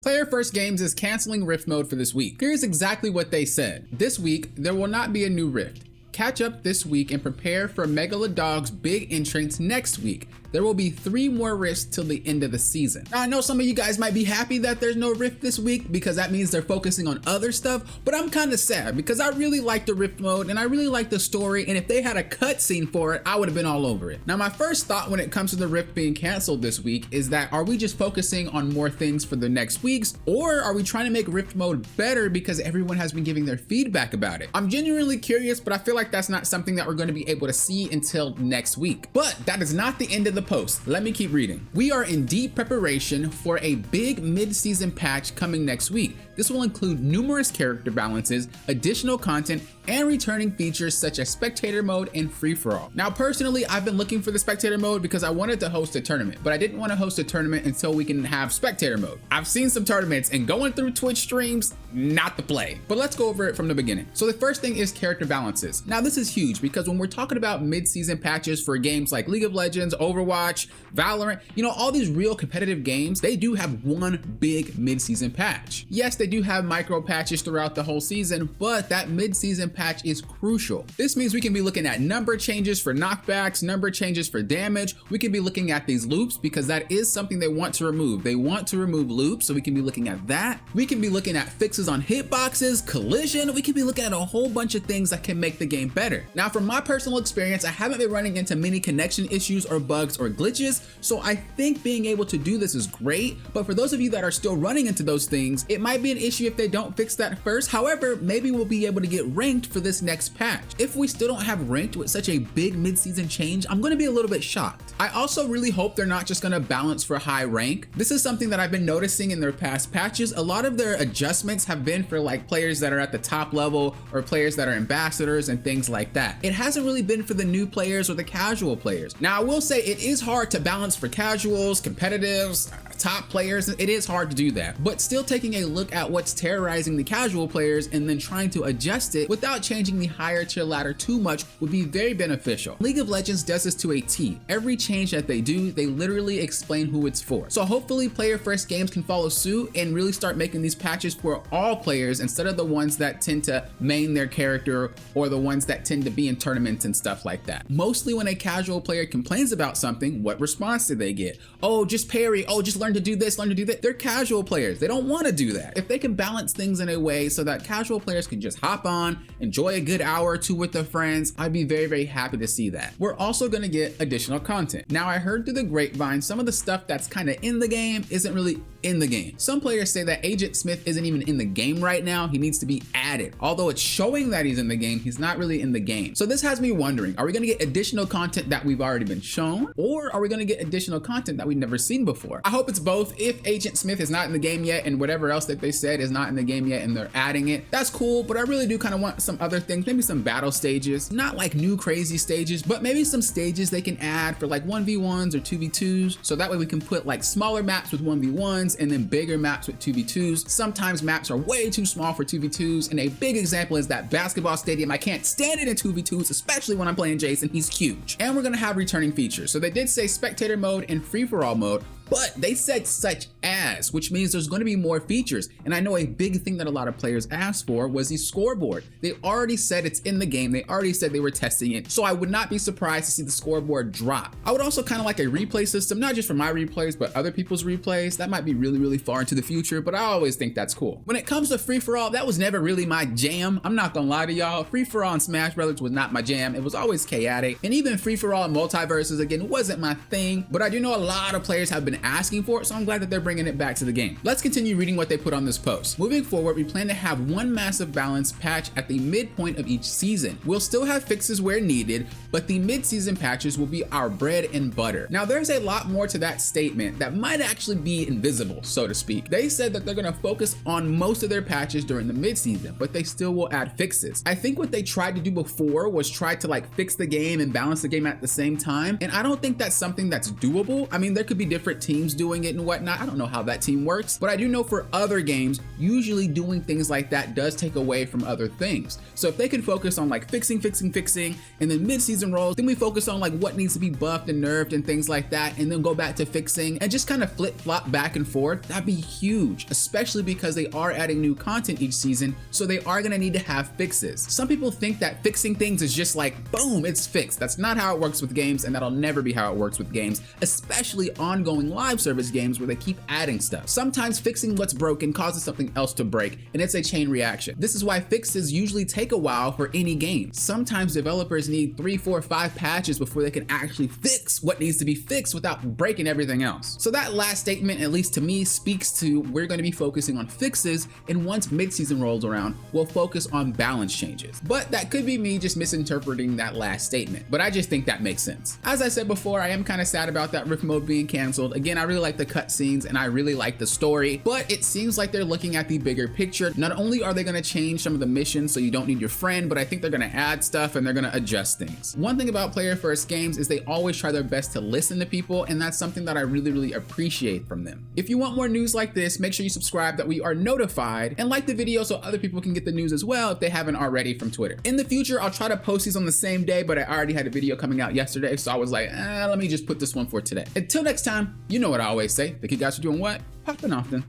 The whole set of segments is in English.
Player First Games is canceling Rift mode for this week. Here's exactly what they said. This week, there will not be a new Rift. Catch up this week and prepare for Megalodog's big entrance next week. There will be 3 more rifts till the end of the season. Now, I know some of you guys might be happy that there's no rift this week because that means they're focusing on other stuff, but I'm kind of sad because I really like the rift mode and I really like the story, and if they had a cutscene for it, I would have been all over it. Now, my first thought when it comes to the rift being canceled this week is that are we just focusing on more things for the next weeks, or are we trying to make rift mode better because everyone has been giving their feedback about it? I'm genuinely curious, but I feel like that's not something that we're going to be able to see until next week. But that is not the end of the post. Let me keep reading. We are in deep preparation for a big mid-season patch coming next week. This will include numerous character balances, additional content, and returning features such as spectator mode and free-for-all. Now, personally, I've been looking for the spectator mode because I wanted to host a tournament, but I didn't want to host a tournament until we can have spectator mode. I've seen some tournaments and going through Twitch streams, not the play. But let's go over it from the beginning. So the first thing is character balances. Now, this is huge because when we're talking about mid-season patches for games like League of Legends, Overwatch, Valorant, all these real competitive games, they do have one big mid-season patch. Yes, they do have micro patches throughout the whole season, but that mid-season patch is crucial. This means we can be looking at number changes for knockbacks, number changes for damage. We can be looking at these loops because that is something they want to remove. They want to remove loops, so we can be looking at that. We can be looking at fixes on hitboxes, collision. We can be looking at a whole bunch of things that can make the game better. Now, from my personal experience, I haven't been running into many connection issues or bugs or glitches, so I think being able to do this is great. But for those of you that are still running into those things, it might be an issue if they don't fix that first. However, maybe we'll be able to get ranked for this next patch. If we still don't have ranked with such a big mid-season change, I'm going to be a little bit shocked. I also really hope they're not just going to balance for high rank. This is something that I've been noticing in their past patches. A lot of their adjustments have been for like players that are at the top level or players that are ambassadors and things like that. It hasn't really been for the new players or the casual players. Now, I will say it is hard to balance for casuals, competitives, top players. It is hard to do that, but still taking a look at what's terrorizing the casual players and then trying to adjust it without changing the higher tier ladder too much would be very beneficial. League of Legends does this to a T. Every change that they do, they literally explain who it's for. So hopefully Player First Games can follow suit and really start making these patches for all players instead of the ones that tend to main their character or the ones that tend to be in tournaments and stuff like that. Mostly when a casual player complains about something, what response do they get? Oh, just parry. Oh, just learn to do this, learn to do that. They're casual players. They don't want to do that. If they can balance things in a way so that casual players can just hop on, enjoy a good hour or two with their friends, I'd be very, very happy to see that. We're also going to get additional content. Now, I heard through the grapevine, some of the stuff that's kind of in the game isn't really in the game. Some players say that Agent Smith isn't even in the game right now. He needs to be added. Although it's showing that he's in the game, he's not really in the game. So this has me wondering, are we going to get additional content that we've already been shown, or are we going to get additional content that we've never seen before? I hope it's both. If Agent Smith is not in the game yet and whatever else that they said is not in the game yet and they're adding it, that's cool, but I really do kind of want some other things, maybe some battle stages, not like new crazy stages, but maybe some stages they can add for like 1v1s or 2v2s, so that way we can put like smaller maps with 1v1s and then bigger maps with 2v2s. Sometimes maps are way too small for 2v2s, and a big example is that basketball stadium. I can't stand it in 2v2s, especially when I'm playing Jason. He's huge. And we're gonna have returning features. So they did say spectator mode and free-for-all mode, but they said such as, which means there's going to be more features. And I know a big thing that a lot of players asked for was the scoreboard. They already said it's in the game. They already said they were testing it. So I would not be surprised to see the scoreboard drop. I would also kind of like a replay system, not just for my replays, but other people's replays. That might be really, really far into the future, but I always think that's cool. When it comes to free-for-all, that was never really my jam. I'm not gonna lie to y'all. Free-for-all in Smash Brothers was not my jam. It was always chaotic. And even free-for-all and MultiVersus, again, wasn't my thing, but I do know a lot of players have been asking for it, so I'm glad that they're bringing it back to the game. Let's continue reading what they put on this post. Moving forward, we plan to have one massive balance patch at the midpoint of each season. We'll still have fixes where needed, but the mid-season patches will be our bread and butter. Now, there's a lot more to that statement that might actually be invisible, so to speak. They said that they're going to focus on most of their patches during the mid-season, but they still will add fixes. I think what they tried to do before was try to like fix the game and balance the game at the same time, and I don't think that's something that's doable. I mean, there could be different teams doing it and whatnot. I don't know how that team works, but I do know for other games, usually doing things like that does take away from other things. So if they can focus on like fixing, and then mid-season rolls, then we focus on like what needs to be buffed and nerfed and things like that, and then go back to fixing and just kind of flip-flop back and forth, that'd be huge, especially because they are adding new content each season, so they are gonna need to have fixes. Some people think that fixing things is just like, boom, it's fixed. That's not how it works with games, and that'll never be how it works with games, especially ongoing live service games where they keep adding stuff. Sometimes fixing what's broken causes something else to break, and it's a chain reaction. This is why fixes usually take a while for any game. Sometimes developers need 3, 4, 5 patches before they can actually fix what needs to be fixed without breaking everything else. So that last statement, at least to me, speaks to we're going to be focusing on fixes, and once mid-season rolls around, we'll focus on balance changes. But that could be me just misinterpreting that last statement, but I just think that makes sense. As I said before, I am kind of sad about that Rift mode being canceled. Again, I really like the cutscenes and I really like the story, but it seems like they're looking at the bigger picture. Not only are they going to change some of the missions so you don't need your friend, but I think they're going to add stuff and they're going to adjust things. One thing about player first games is they always try their best to listen to people, and that's something that I really appreciate from them. If you want more news like this, make sure you subscribe that we are notified, and like the video so other people can get the news as well if they haven't already from Twitter. In the future, I'll try to post these on the same day, but I already had a video coming out yesterday, so I was like, let me just put this one for today. Until next time, you know what I always say. Thank you guys for doing what? Popping often.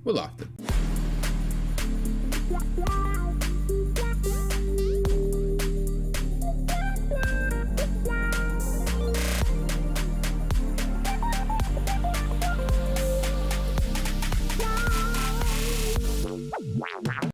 We're often.